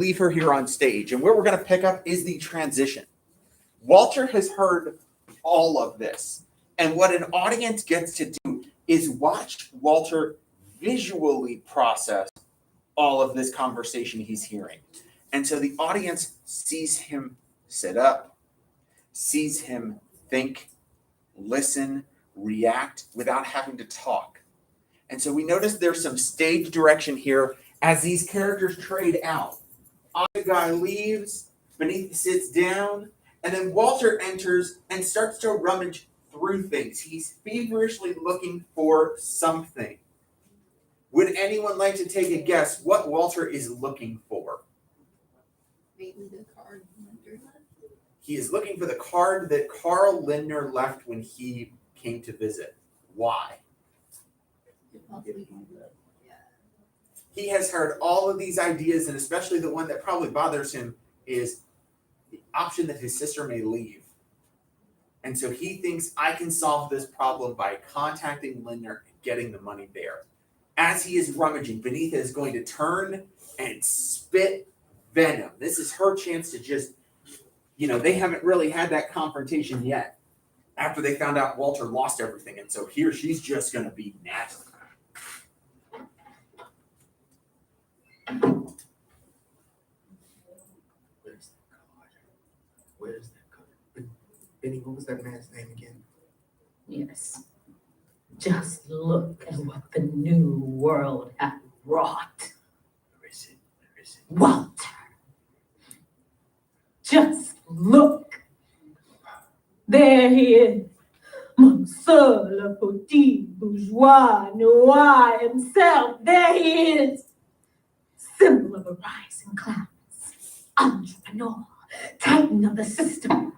leave her here on stage. And where we're going to pick up is the transition. Walter has heard all of this. And what an audience gets to do is watch Walter visually process all of this conversation he's hearing. And so the audience sees him sit up, sees him think, listen, react without having to talk. And so we notice there's some stage direction here as these characters trade out. The guy leaves, Beneath sits down, and then Walter enters and starts to rummage through things. He's feverishly looking for something. Would anyone like to take a guess what Walter is looking for? Maybe the card Lindner left. He is looking for the card that Carl Lindner left when he came to visit. Why? He has heard all of these ideas, and especially the one that probably bothers him is the option that his sister may leave. And so he thinks, I can solve this problem by contacting Lindner and getting the money there. As he is rummaging, Benita is going to turn and spit venom. This is her chance to just, they haven't really had that confrontation yet after they found out Walter lost everything. And so here she's just going to be nasty. Where's that card? Benny, what was that man's name again? Yes. Just look at what the new world hath wrought. Raisin. Walter. Just look. There he is. Monsieur le petit bourgeois noir himself. There he is. Symbol of a rising class. Entrepreneur. Titan of the system.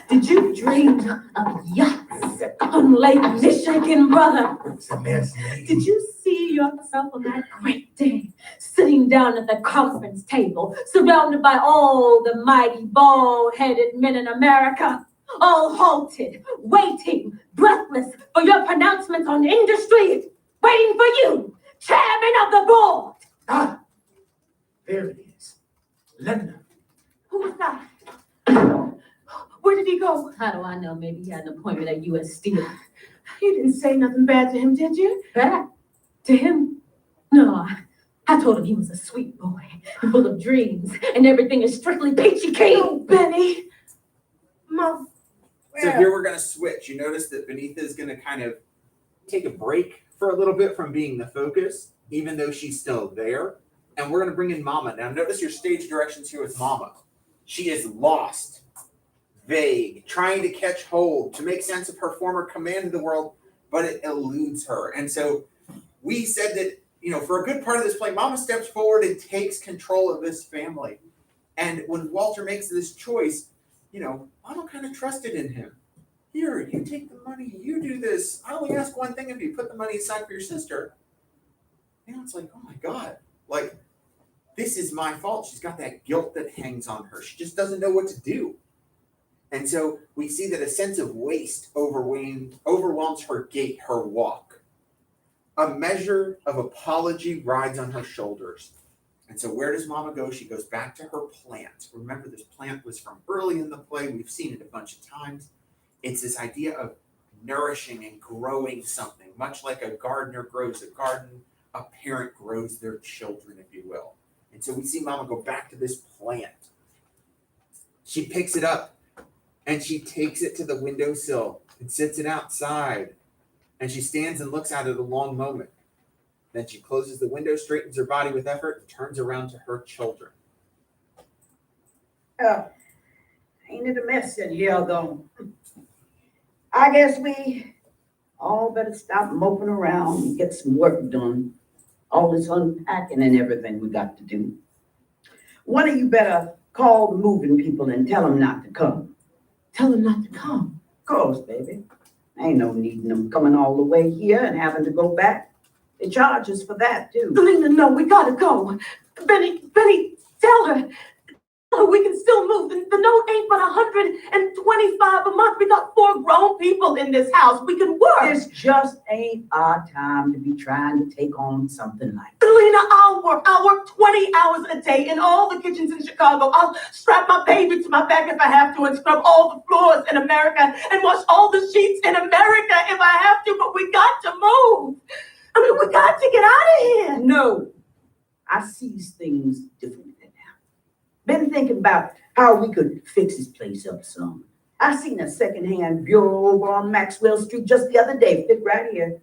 Did you dream of yachts on Lake Michigan, brother? What's that man's name? Did you see yourself on that great day, sitting down at the conference table, surrounded by all the mighty bald-headed men in America, all halted, waiting, breathless for your pronouncements on industry, waiting for you, chairman of the board? Ah, there it is. Lindner. Who was that? Where did he go? How do I know? Maybe he had an appointment at U.S. Steel. You didn't say nothing bad to him, did you? Bad? To him? No, I told him he was a sweet boy, full of dreams, and everything is strictly peachy keen. Oh, Benny. Mom. So here we're going to switch. You notice that Benita is going to kind of take a break for a little bit from being the focus, even though she's still there. And we're going to bring in Mama. Now notice your stage directions here with Mama. She is lost, vague, trying to catch hold, to make sense of her former command of the world, but it eludes her. And so we said that, for a good part of this play, Mama steps forward and takes control of this family. And when Walter makes this choice, Mama kind of trusted in him. Here, you take the money, you do this. I only ask one thing, if you put the money aside for your sister. It's like, oh my God, this is my fault. She's got that guilt that hangs on her. She just doesn't know what to do. And so we see that a sense of waste overwhelms her gait, her walk. A measure of apology rides on her shoulders. And so where does Mama go? She goes back to her plant. Remember, this plant was from early in the play. We've seen it a bunch of times. It's this idea of nourishing and growing something, much like a gardener grows a garden, a parent grows their children, if you will. And so we see Mama go back to this plant. She picks it up and she takes it to the windowsill and sits it outside. And she stands and looks at it a long moment. Then she closes the window, straightens her body with effort, and turns around to her children. Ain't it a mess in here, though? I guess we all better stop moping around and get some work done. All this unpacking and everything we got to do. One of you better call the moving people and tell them not to come. Tell him not to come. Of course, baby. Ain't no needing them coming all the way here and having to go back. They charge us for that, too. Lena, no, we gotta go. Benny, tell her we can still move. The note ain't but $125 a month. We got 4 grown people in this house. We can work. This just ain't our time to be trying to take on something like Lena, I'll work 20 hours a day in all the kitchens in Chicago. I'll strap my baby to my back if I have to and scrub all the floors in America and wash all the sheets in America if I have to, but we got to move. I mean, we got to get out of here. No, I sees things differently now. Been thinking about how we could fix this place up some. I seen a secondhand bureau over on Maxwell Street just the other day, fit right here.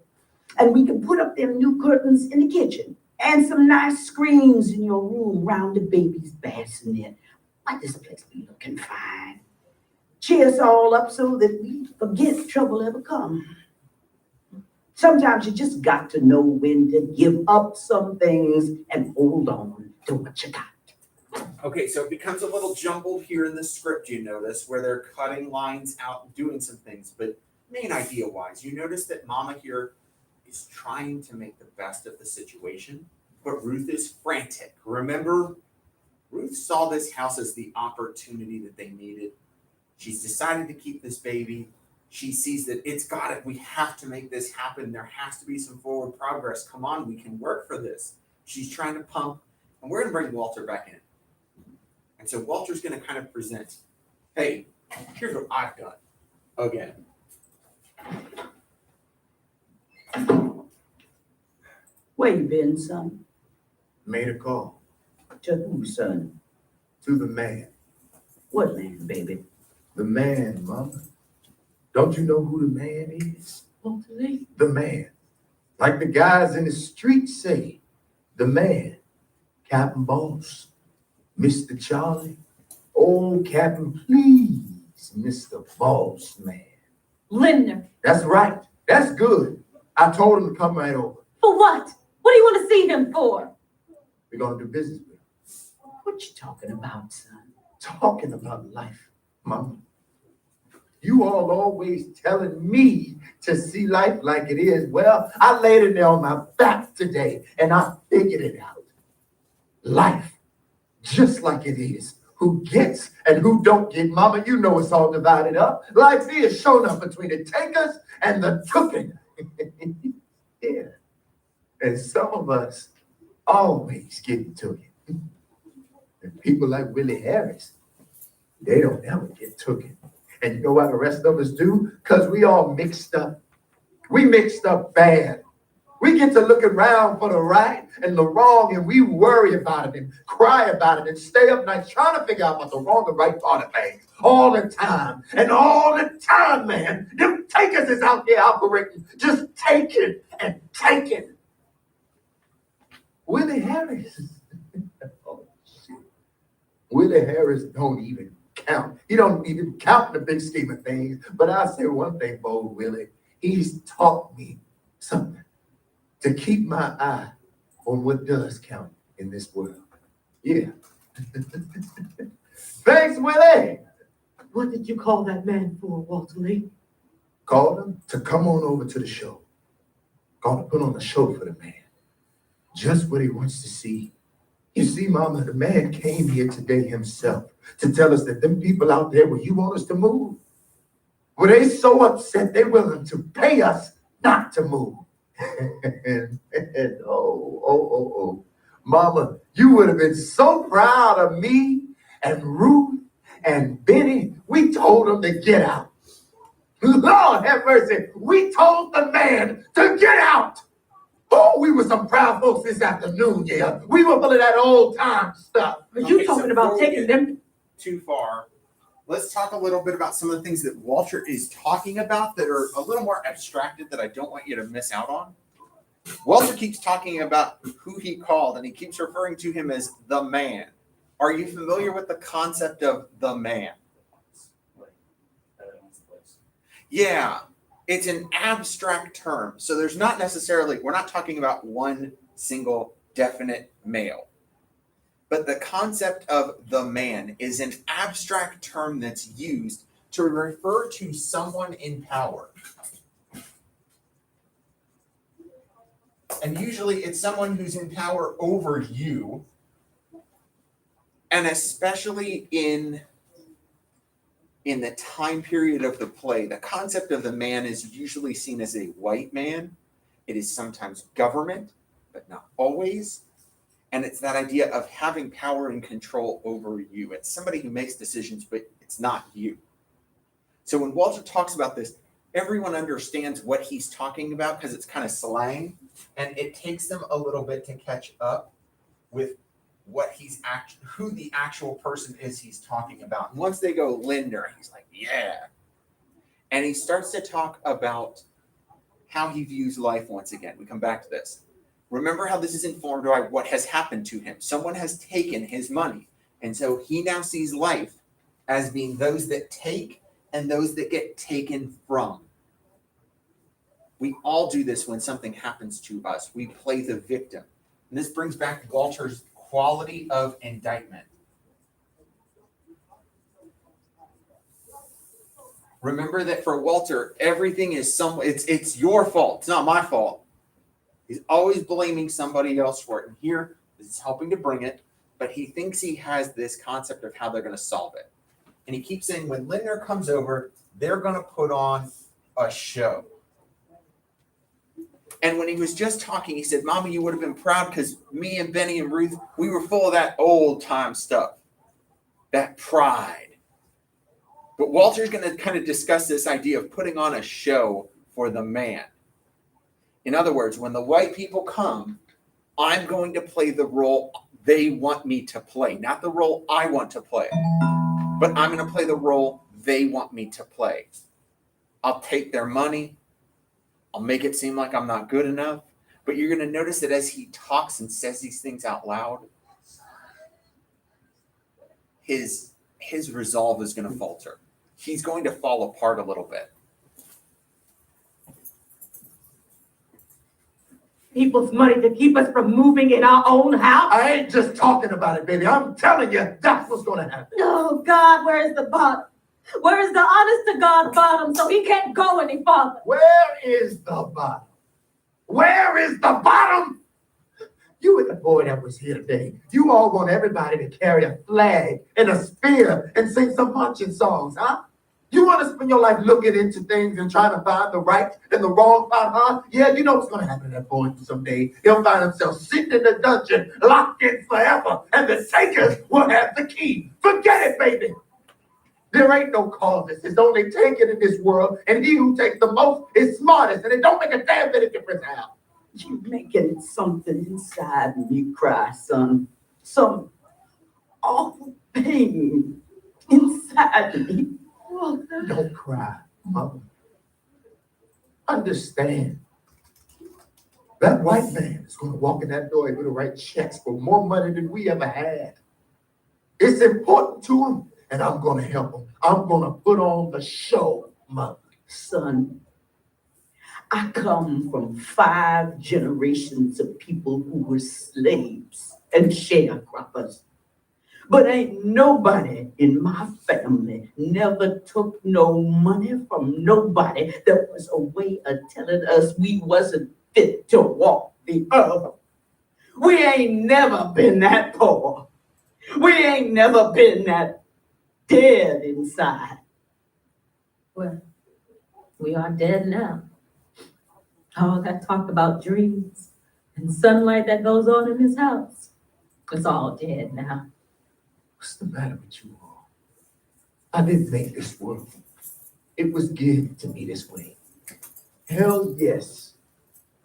And we can put up them new curtains in the kitchen and some nice screens in your room round the baby's bassinet. Why this place be looking fine? Cheer us all up so that we forget trouble ever come. Sometimes you just got to know when to give up some things and hold on to what you got. Okay, so it becomes a little jumbled here in the script, you notice, where they're cutting lines out and doing some things. But main idea-wise, you notice that Mama here is trying to make the best of the situation, but Ruth is frantic. Remember, Ruth saw this house as the opportunity that they needed. She's decided to keep this baby. She sees that it's got it. We have to make this happen. There has to be some forward progress. Come on, we can work for this. She's trying to pump, and we're going to bring Walter back in. And so Walter's going to kind of present, hey, here's what I've done again. Where you been, son? Made a call To who, son? to the man. What man, baby? The man, Mama. Don't you know who the man is? Walter Lee. The man. Like the guys in the street say, the man. Captain Boss. Mr. Charlie. Oh, Captain, please, Mr. Boss Man. Lindner. That's right. That's good. I told him to come right over. For what? What do you want to see him for? We're going to do business with him. What you talking about, son? Talking about life, Mama. You all always telling me to see life like it is. Well, I laid it there on my back today and I figured it out. Life, just like it is. Who gets and who don't get, Mama, you know it's all divided up. Life is shown up between the takers and the tooken. Yeah. And some of us always get into it. And people like Willie Harris, they don't ever get tooken. And you know why the rest of us do? Because we all mixed up. We mixed up bad. We get to look around for the right and the wrong, and we worry about it and cry about it and stay up nights trying to figure out what the wrong and right part of things all the time. And all the time, man, them takers is out there operating, just taking and taking. Willie Harris. Oh, shit. Willie Harris don't even count. He don't even count in the big scheme of things. But I'll say one thing, bold Willie. He's taught me something. To keep my eye on what does count in this world. Yeah. Thanks, Willie. What did you call that man for, Walter Lee? Called him to come on over to the show. Called to put on a show for the man. Just what he wants to see. You see, Mama, the man came here today himself to tell us that them people out there where you want us to move, well, they so upset they're willing to pay us not to move. and Mama, you would have been so proud of me and Ruth and Benny. We told them to get out. Lord have mercy. We told the man to get out. Oh, we were some proud folks this afternoon, yeah. We were full of that old time stuff. Are you Okay, talking so about before we taking get them? too far, let's talk a little bit about some of the things that Walter is talking about that are a little more abstracted that I don't want you to miss out on. Walter keeps talking about who he called, and he keeps referring to him as the man. Are you familiar with the concept of the man? Yeah, it's an abstract term. So there's not necessarily, we're not talking about one single definite male. But the concept of the man is an abstract term that's used to refer to someone in power. And usually it's someone who's in power over you, and especially in in the time period of the play, the concept of the man is usually seen as a white man. It is sometimes government, but not always. And it's that idea of having power and control over you. It's somebody who makes decisions, but it's not you. So when Walter talks about this, everyone understands what he's talking about because it's kind of slang, and it takes them a little bit to catch up with what who the actual person is he's talking about. And once they go Linder, he's like, yeah. And he starts to talk about how he views life once again. We come back to this. Remember how this is informed by what has happened to him. Someone has taken his money. And so he now sees life as being those that take and those that get taken from. We all do this when something happens to us. We play the victim. And this brings back Walter's quality of indictment. Remember that for Walter, everything is it's your fault. It's not my fault. He's always blaming somebody else for it. And here, this is helping to bring it, but he thinks he has this concept of how they're going to solve it. And he keeps saying when Lindner comes over, they're going to put on a show. And when he was just talking, he said, Mama, you would have been proud because me and Benny and Ruth, we were full of that old time stuff, that pride. But Walter's going to kind of discuss this idea of putting on a show for the man. In other words, when the white people come, I'm going to play the role they want me to play, not the role I want to play, but I'm going to play the role they want me to play. I'll take their money. I'll make it seem like I'm not good enough. But you're going to notice that as he talks and says these things out loud, his resolve is going to falter. He's going to fall apart a little bit. People's money to keep us from moving in our own house. I ain't just talking about it, baby. I'm telling you, that's what's going to happen. No, God, where is the bottom? Where is the honest to God bottom so he can't go any farther? Where is the bottom? Where is the bottom? You and the boy that was here today, you all want everybody to carry a flag and a spear and sing some marching songs, huh? You want to spend your life looking into things and trying to find the right and the wrong part, huh? Yeah, you know what's going to happen to that boy someday. He'll find himself sitting in the dungeon, locked in forever, and the takers will have the key. Forget it, baby. There ain't no causes. It's only taken in this world, and he who takes the most is smartest, and it don't make a damn bit of difference how. You're making something inside me cry, son. Some awful pain inside me. Don't cry, Mama. Understand. That white man is going to walk in that door and going to write checks for more money than we ever had. It's important to him, and I'm going to help him. I'm going to put on the show, Mother. Son, I come from 5 generations of people who were slaves and sharecroppers. But ain't nobody in my family never took no money from nobody. There was a way of telling us we wasn't fit to walk the earth. We ain't never been that poor. We ain't never been that dead inside. Well, we are dead now. All that talk about dreams and sunlight that goes on in this house, it's all dead now. What's the matter with you all? I didn't make this world. It was given to me this way. Hell yes,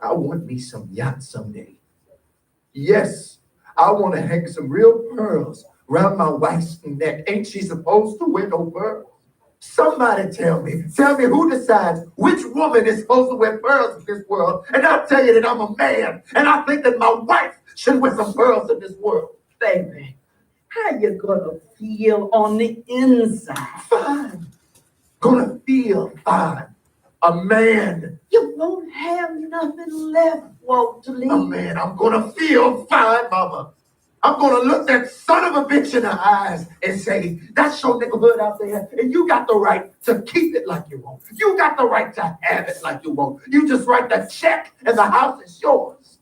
I want me some yacht someday. Yes, I want to hang some real pearls around my wife's neck. Ain't she supposed to wear no pearls? Somebody tell me who decides which woman is supposed to wear pearls in this world, and I'll tell you that I'm a man, and I think that my wife should wear some pearls in this world. Baby, how you gonna feel on the inside? Fine. Gonna feel fine. A man. You won't have nothing left, Walter Lee. A man, I'm gonna feel fine, Mama. I'm gonna look that son of a bitch in the eyes and say, that's your niggerhood out there, and you got the right to keep it like you want. You got the right to have it like you want. You just write the check, and the house is yours.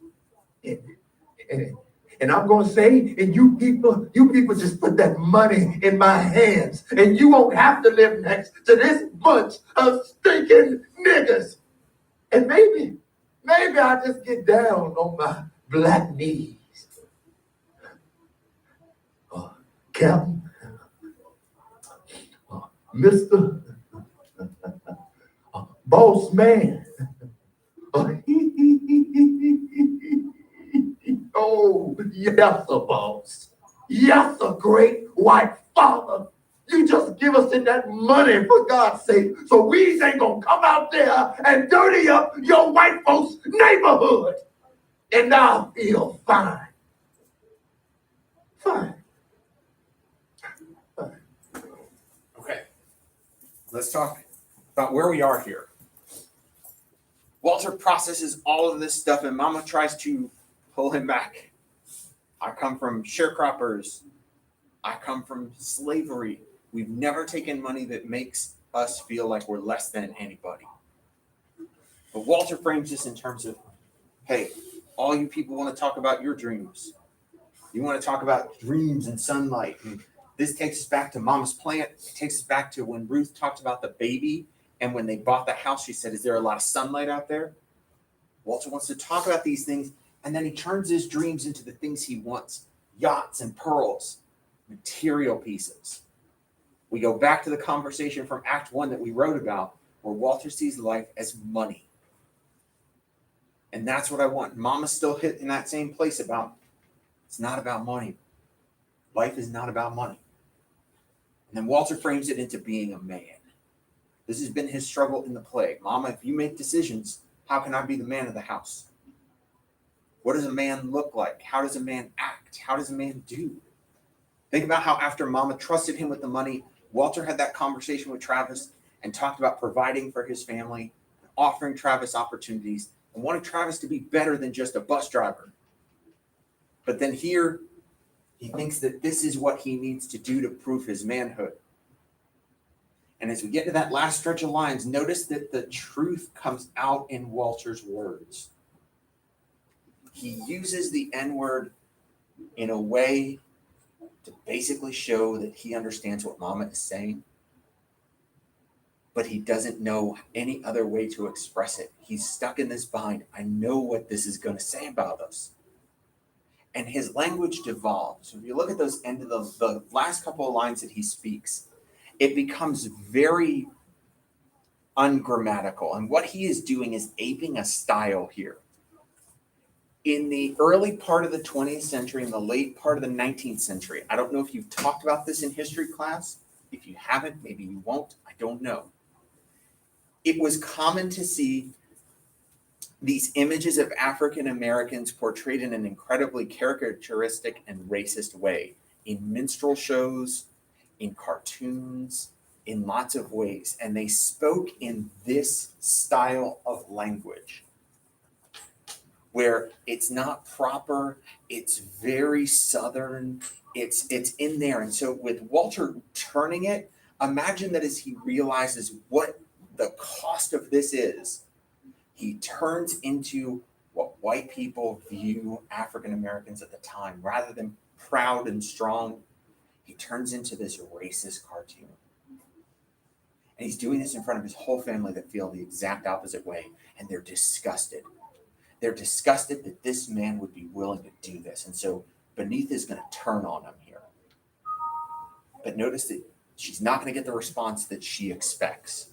And I'm gonna say, and you people just put that money in my hands, and you won't have to live next to this bunch of stinking niggas. And maybe I just get down on my black knees. Captain, Mr. Boss Man. Oh, yes, a boss. Yes, a great white father. You just give us in that money for God's sake, so we ain't gonna come out there and dirty up your white folks' neighborhood. And I'll feel fine. Fine. Okay, let's talk about where we are here. Walter processes all of this stuff, and Mama tries to pull him back. I come from sharecroppers. I come from slavery. We've never taken money that makes us feel like we're less than anybody. But Walter frames this in terms of, hey, all you people want to talk about your dreams. You want to talk about dreams and sunlight. And this takes us back to Mama's plant. It takes us back to when Ruth talked about the baby. And when they bought the house, she said, is there a lot of sunlight out there? Walter wants to talk about these things. And then he turns his dreams into the things he wants. Yachts and pearls, material pieces. We go back to the conversation from Act 1 that we wrote about, where Walter sees life as money. And that's what I want. Mama's still hit in that same place about, it's not about money. Life is not about money. And then Walter frames it into being a man. This has been his struggle in the play. Mama, if you make decisions, how can I be the man of the house? What does a man look like? How does a man act? How does a man do? Think about how after Mama trusted him with the money, Walter had that conversation with Travis and talked about providing for his family, offering Travis opportunities, and wanted Travis to be better than just a bus driver. But then here, he thinks that this is what he needs to do to prove his manhood. And as we get to that last stretch of lines, notice that the truth comes out in Walter's words. He uses the N-word in a way to basically show that he understands what Mama is saying, but he doesn't know any other way to express it. He's stuck in this bind. I know what this is going to say about us. And his language devolves. So if you look at those end of the last couple of lines that he speaks, it becomes very ungrammatical. And what he is doing is aping a style here. In the early part of the 20th century and the late part of the 19th century, I don't know if you've talked about this in history class. If you haven't, maybe you won't. I don't know. It was common to see these images of African Americans portrayed in an incredibly characteristic and racist way in minstrel shows, in cartoons, in lots of ways. And they spoke in this style of language where it's not proper, it's very Southern, it's in there. And so with Walter turning it, imagine that as he realizes what the cost of this is, he turns into what white people view African Americans at the time. Rather than proud and strong, he turns into this racist cartoon. And he's doing this in front of his whole family that feel the exact opposite way, and they're disgusted. They're disgusted that this man would be willing to do this. And so Beneath is going to turn on him here. But notice that she's not going to get the response that she expects.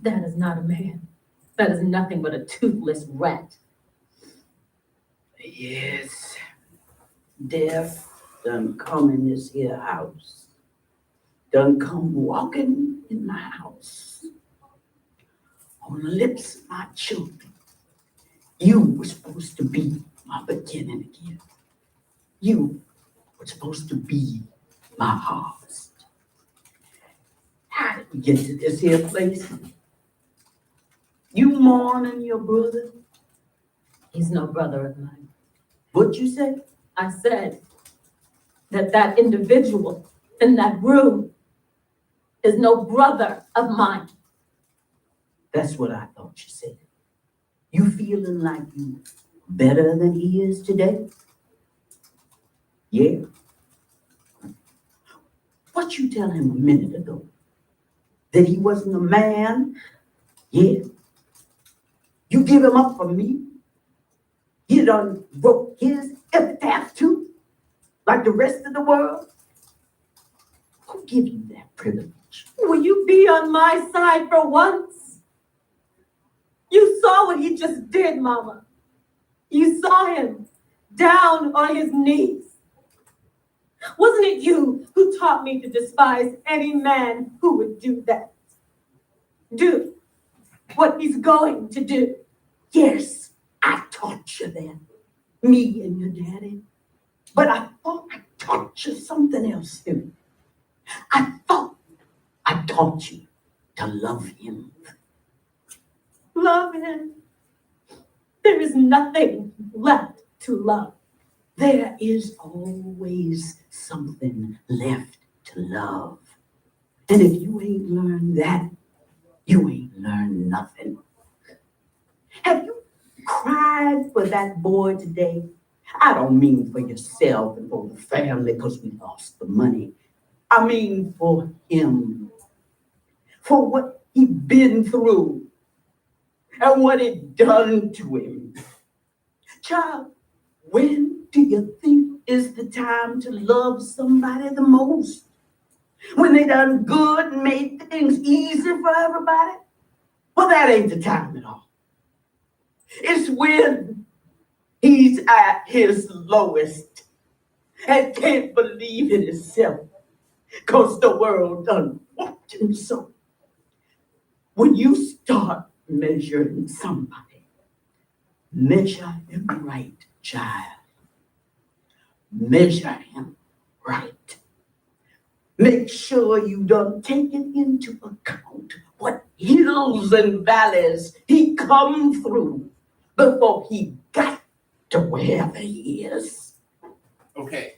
That is not a man. That is nothing but a toothless rat. Yes, death done come in this here house. Done come walking in my house. On the lips of my children. You were supposed to be my beginning again. You were supposed to be my harvest. How did we get to this here place? You mourning your brother? He's no brother of mine. What you said? I said that individual in that room is no brother of mine. That's what I thought you said. You feeling like you better than he is today? Yeah. What you tell him a minute ago? That he wasn't a man? Yeah. You give him up for me? You done wrote his epitaph too? Like the rest of the world? Who give you that privilege? Will you be on my side for once? You saw what he just did, Mama. You saw him down on his knees. Wasn't it you who taught me to despise any man who would do that? Do what he's going to do. Yes, I taught you that. Me and your daddy. But I thought I taught you something else too. I thought I taught you to love him. Love him. There is nothing left to love. There is always something left to love. And if you ain't learned that, you ain't learned nothing. Have you cried for that boy today? I don't mean for yourself and for the family because we lost the money. I mean for him, for what he been through and what it done to him. Child, when do you think is the time to love somebody the most? When they done good and made things easy for everybody? Well, that ain't the time at all. It's when he's at his lowest and can't believe in himself because the world done walked him so. When you start measuring somebody, measure him right, child. Measure him right. Make sure you done taken into account what hills and valleys he come through before he got to wherever he is. Okay.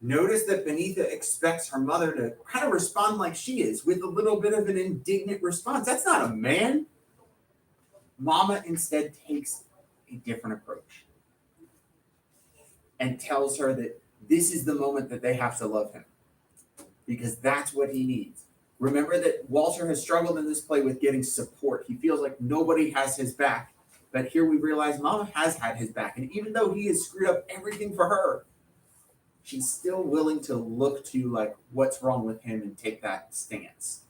Notice that Benita expects her mother to kind of respond like she is, with a little bit of an indignant response. That's not a man. Mama instead takes a different approach and tells her that this is the moment that they have to love him, because that's what he needs. Remember that Walter has struggled in this play with getting support. He feels like nobody has his back. But here we realize Mama has had his back. And even though he has screwed up everything for her, she's still willing to look to like what's wrong with him and take that stance.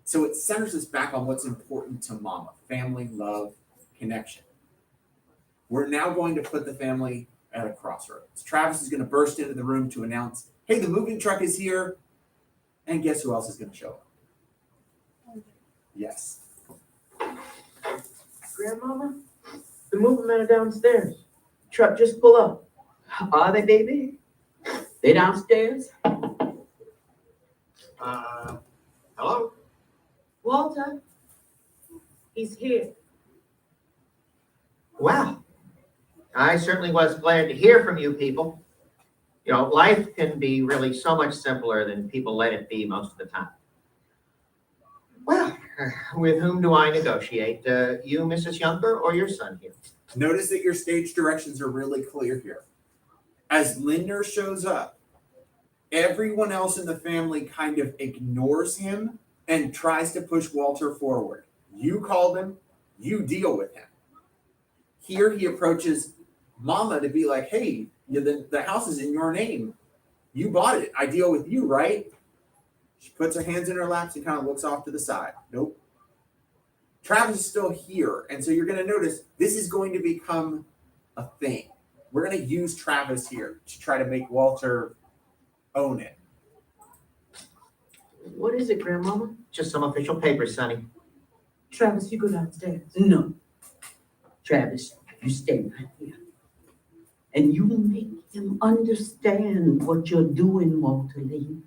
So it centers us back on what's important to Mama: family, love, connection. We're now going to put the family at a crossroads. Travis is going to burst into the room to announce, hey, the moving truck is here. And guess who else is going to show up? Yes. Grandmama, the moving men are downstairs. Truck just pull up. Are they, baby? They downstairs? Hello? Walter, he's here. Wow. I certainly was glad to hear from you people. You know, life can be really so much simpler than people let it be most of the time. Well, with whom do I negotiate? You, Mrs. Younger, or your son here? Notice that your stage directions are really clear here. As Lindner shows up, everyone else in the family kind of ignores him and tries to push Walter forward. You called him, you deal with him. Here he approaches Mama to be like, hey, the house is in your name. You bought it. I deal with you, right? She puts her hands in her laps and kind of looks off to the side. Nope. Travis is still here. And so you're going to notice this is going to become a thing. We're going to use Travis here to try to make Walter own it. What is it, Grandmama? Just some official papers, Sonny. Travis, you go downstairs. No. Travis, you stay right here. And you make him understand what you're doing, Walter Lee.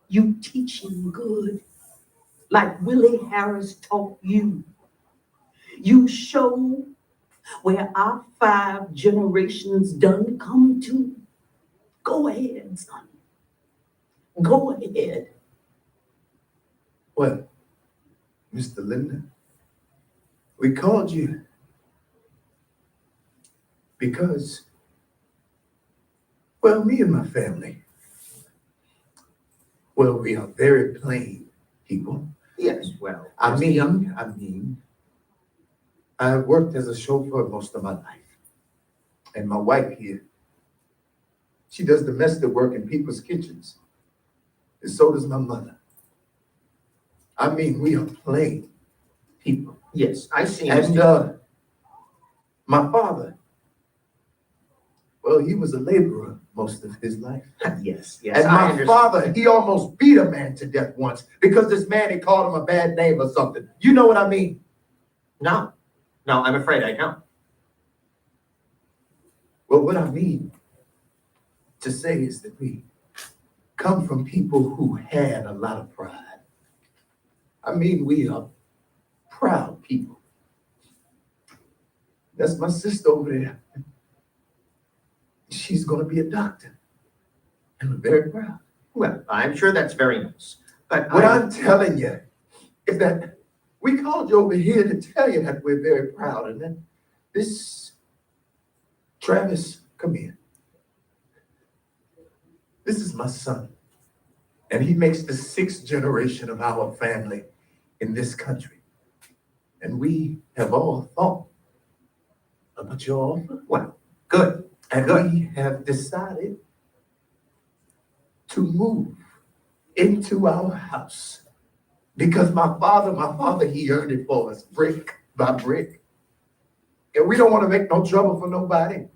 You teach him good, like Willie Harris taught you. You show where our 5 generations done come to. Go ahead, son. Go ahead. Well, Mr. Linder, we called you Because, well, me and my family, well, we are very plain people. Yes, well. I there's the mean, young- I worked as a chauffeur most of my life. And my wife here, she does domestic work in people's kitchens. And so does my mother. I mean, we are plain people. Yes, I see. And Mr. my father, well, he was a laborer most of his life. Yes, yes, And I my understand. father, he almost beat a man to death once because this man had called him a bad name or something. You know what I mean? No, no, I'm afraid I don't. Well, what I mean to say is that we come from people who had a lot of pride. I mean, we are proud people. That's my sister over there. She's going to be a doctor. And I'm very proud. Well, I'm sure that's very nice, but What I'm telling you is that we called you over here to tell you that we're very proud. And then this Travis, come here. This is my son. And he makes the 6th generation of our family in this country. And we have all thought about your offer. Well, good. And we have decided to move into our house. Because my father, he earned it for us, brick by brick. And we don't want to make no trouble for nobody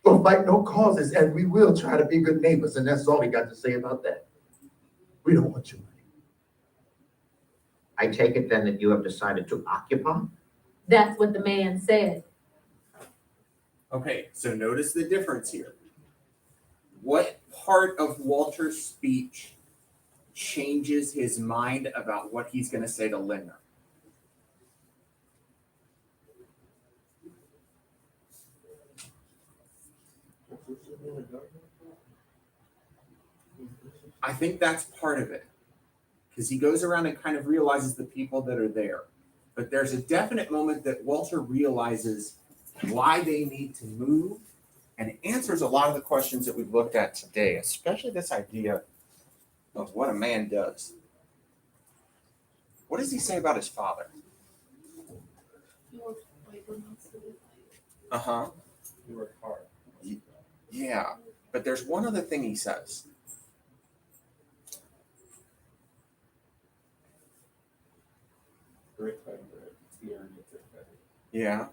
or fight no causes. And we will try to be good neighbors. And that's all we got to say about that. We don't want your money. I take it then that you have decided to occupy? That's what the man said. Okay, so notice the difference here. What part of Walter's speech changes his mind about what he's going to say to Lindner? I think that's part of it, because he goes around and kind of realizes the people that are there. But there's a definite moment that Walter realizes why they need to move, and it answers a lot of the questions that we've looked at today, especially this idea of what a man does. What does he say about his father? Uh-huh. You work hard. Yeah, but there's one other thing he says. Brick by brick, he earned it brick by brick. Yeah.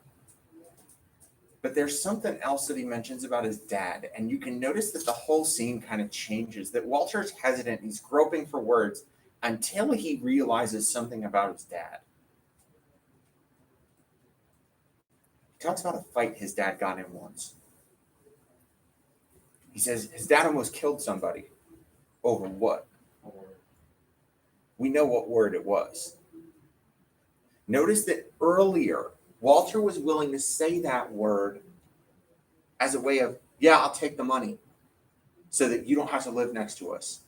But there's something else that he mentions about his dad, and you can notice that the whole scene kind of changes, that Walter's hesitant, he's groping for words until he realizes something about his dad. He talks about a fight his dad got in once. He says his dad almost killed somebody. Over what? We know what word it was. Notice that earlier, Walter was willing to say that word as a way of, yeah, I'll take the money so that you don't have to live next to us.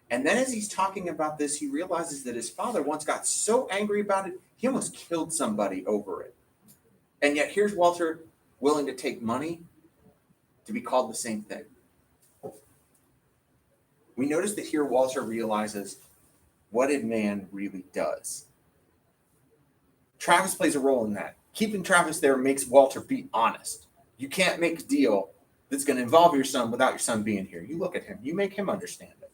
And then as he's talking about this, he realizes that his father once got so angry about it, he almost killed somebody over it. And yet here's Walter willing to take money to be called the same thing. We notice that here Walter realizes what a man really does. Travis plays a role in that. Keeping Travis there makes Walter be honest. You can't make a deal that's going to involve your son without your son being here. You look at him, you make him understand it.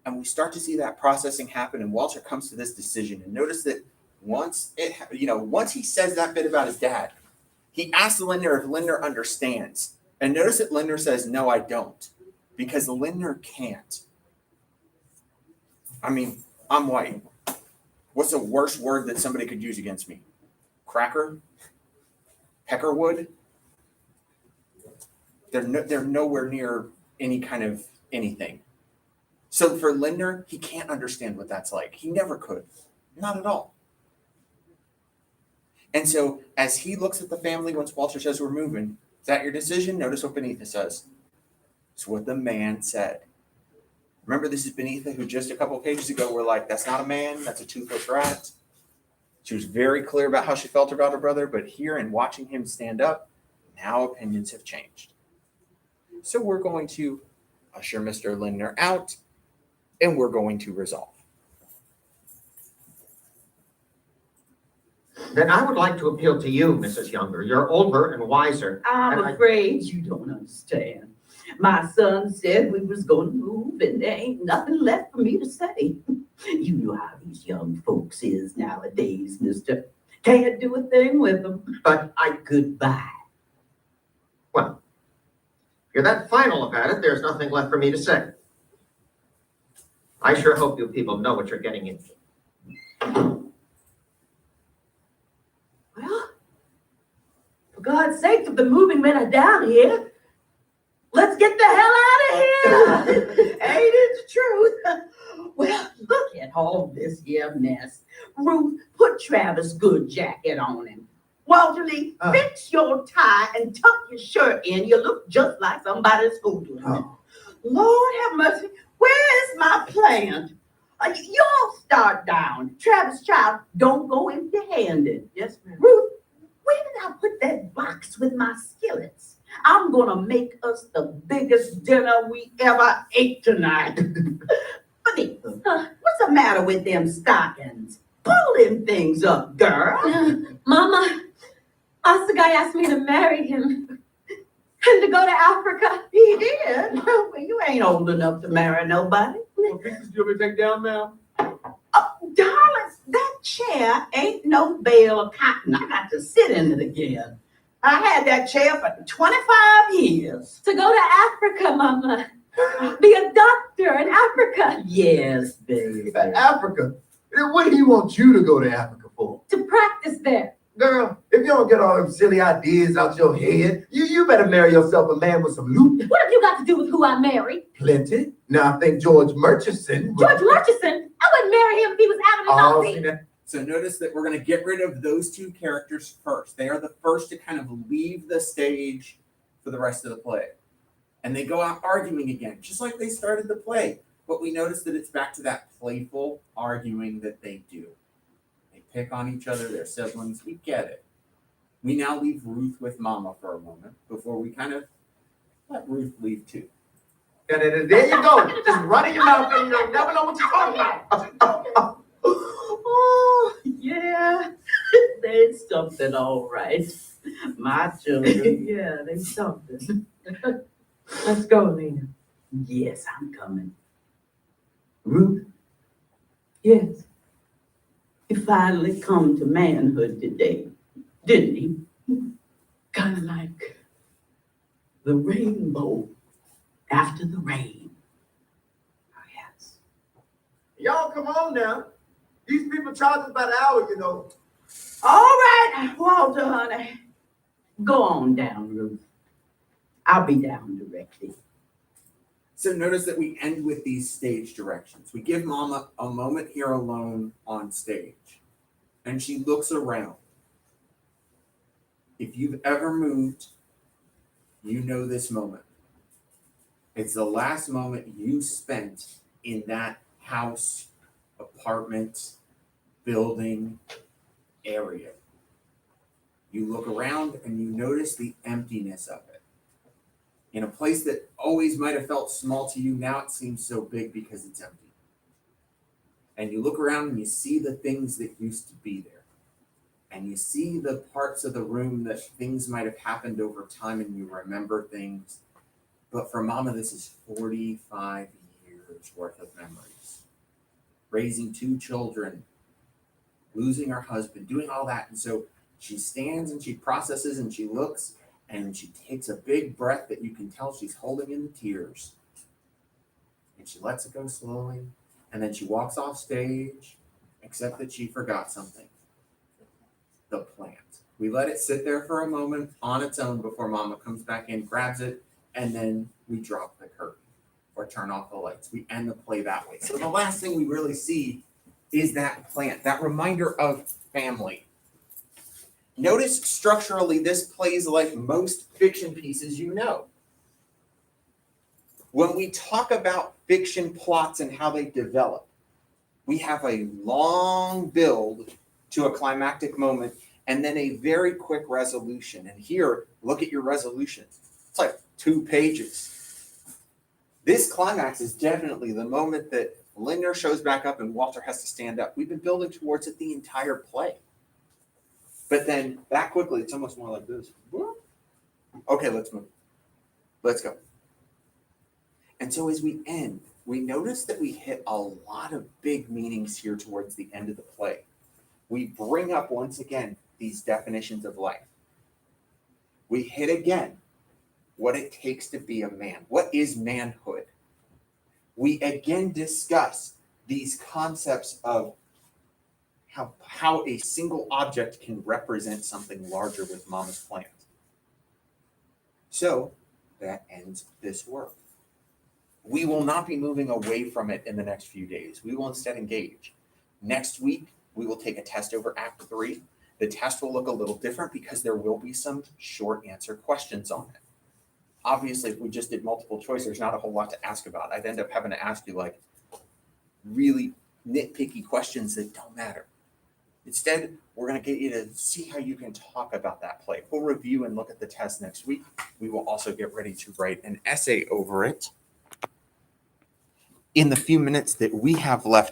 And we start to see that processing happen, and Walter comes to this decision. And notice that once he says that bit about his dad, he asks Lindner if Lindner understands. And notice that Lindner says, no, I don't, because Lindner can't. I mean, I'm white. What's the worst word that somebody could use against me? Cracker? Peckerwood? They're nowhere near any kind of anything. So for Lindner, he can't understand what that's like. He never could. Not at all. And so as he looks at the family, once Walter says we're moving, is that your decision? Notice what Benitha says. It's what the man said. Remember, this is Benitha who just a couple of pages ago were like, that's not a man, that's a toothless rat. She was very clear about how she felt about her brother, but here in watching him stand up, now opinions have changed. So we're going to usher Mr. Lindner out, and we're going to resolve. Then I would like to appeal to you, Mrs. Younger. You're older and wiser. I'm And I- afraid you don't understand. My son said we was gonna move and there ain't nothing left for me to say. You know how these young folks is nowadays, mister. Can't do a thing with them. But Goodbye. if you're that final about it, there's nothing left for me to say. I sure hope you people know what you're getting into. Well, for God's sake, if the moving men are down here, let's get the hell out of here. Ain't it the truth? Well, look at all this here mess. Ruth, put Travis' good jacket on him. Walter Lee, fix your tie and tuck your shirt in. You look just like somebody's fooling. Oh. Lord have mercy. Where is my plant? Y'all start down. Travis, child, don't go empty-handed. Yes, ma'am. Ruth, where did I put that box with my skillets? I'm gonna make us the biggest dinner we ever ate tonight. Honey, what's the matter with them stockings? Pull them things up, girl. Mama, Oscar guy asked me to marry him and to go to Africa. He did. Well, you ain't old enough to marry nobody. What pieces do you want me to take down now? Darling, that chair ain't no bale of cotton. I got to sit in it again. I had that chair for 25 years. To go to Africa, Mama. Be a doctor in Africa. Yes, baby. Africa? What do he want you to go to Africa for? To practice there. Girl, if you don't get all them silly ideas out your head, you better marry yourself a man with some loot. What have you got to do with who I marry? Plenty. Now I think George Murchison. George Murchison? I wouldn't marry him if he was out Oh, of see the that? So notice that we're going to get rid of those two characters first. They are the first to kind of leave the stage for the rest of the play. And they go out arguing again, just like they started the play. But we notice that it's back to that playful arguing that they do. They pick on each other, they're siblings, we get it. We now leave Ruth with Mama for a moment before we kind of let Ruth leave too. And then there you go. Just running your mouth and you'll never know what you're talking about. Oh, yeah. They something all right. My children, yeah, they something. Let's go, Lena. Yes, I'm coming. Ruth, Yes. he finally come to manhood today, didn't he? Kind of like. The rainbow after the rain. Oh, yes. Y'all come on now. These people charge us by the hour, you know. All right, Walter, honey. Go on down, Ruth. I'll be down directly. So notice that we end with these stage directions. We give Mama a moment here alone on stage, and she looks around. If you've ever moved, you know this moment. It's the last moment you spent in that house, apartment, building, area. You look around and you notice the emptiness of it. In a place that always might have felt small to you, now it seems so big because it's empty. And you look around and you see the things that used to be there. And you see the parts of the room that things might have happened over time and you remember things. But for Mama, this is 45 years worth of memories. Raising 2 children, losing her husband, doing all that. And so she stands and she processes and she looks and she takes a big breath that you can tell she's holding in the tears. And she lets it go slowly. And then she walks off stage, except that she forgot something. The plant. We let it sit there for a moment on its own before Mama comes back in, grabs it, and then we drop the curtain or turn off the lights. We end the play that way. So the last thing we really see is that plant, that reminder of family. Notice structurally, this plays like most fiction pieces you know. When we talk about fiction plots and how they develop, we have a long build to a climactic moment, and then a very quick resolution. And here, look at your resolution. It's like 2 pages. This climax is definitely the moment that Lindner shows back up and Walter has to stand up. We've been building towards it the entire play. But then that quickly, it's almost more like this. Okay, let's move. Let's go. And so as we end, we notice that we hit a lot of big meanings here towards the end of the play. We bring up once again these definitions of life. We hit again what it takes to be a man. What is manhood? We again discuss these concepts of how a single object can represent something larger with Mama's plans. So that ends this work. We will not be moving away from it in the next few days. We will instead engage. Next week, we will take a test over Act 3. The test will look a little different because there will be some short answer questions on it. Obviously, if we just did multiple choice, there's not a whole lot to ask about. I'd end up having to ask you like really nitpicky questions that don't matter. Instead, we're going to get you to see how you can talk about that play. We'll review and look at the test next week. We will also get ready to write an essay over it. In the few minutes that we have left